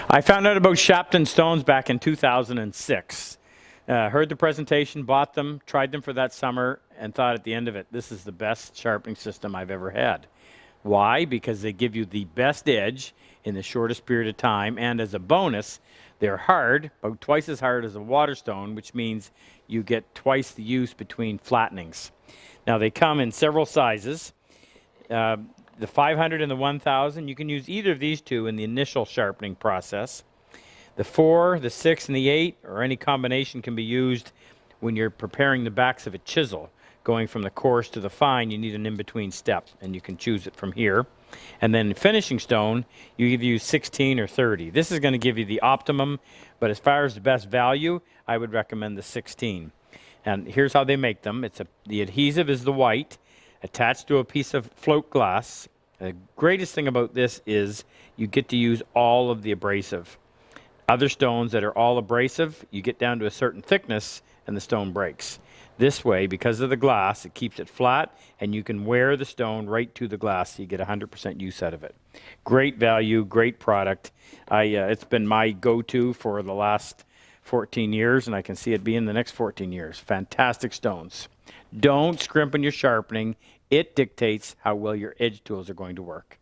I found out about Shapton stones back in 2006. Heard the presentation, bought them, tried them for that summer, and thought at the end of it, this is the best sharpening system I've ever had. Why? Because they give you the best edge in the shortest period of time, and as a bonus, they're hard, about twice as hard as a water stone, which means you get twice the use between flattenings. Now, they come in several sizes. The 500 and the 1000, you can use either of these two in the initial sharpening process. The 4, the 6, and the 8, or any combination, can be used when you're preparing the backs of a chisel. Going from the coarse to the fine, you need an in-between step, and you can choose it from here. And then finishing stone, you either use 16 or 30. This is going to give you the optimum, but as far as the best value, I would recommend the 16. And here's how they make them. The adhesive is the white, attached to a piece of float glass. The greatest thing about this is you get to use all of the abrasive. Other stones that are all abrasive, you get down to a certain thickness and the stone breaks. This way, because of the glass, it keeps it flat, and you can wear the stone right to the glass, so you get 100% use out of it. Great value, great product. It's been my go-to for the last 14 years, and I can see it being the next 14 years. Fantastic stones. Don't scrimp in your sharpening. It dictates how well your edge tools are going to work.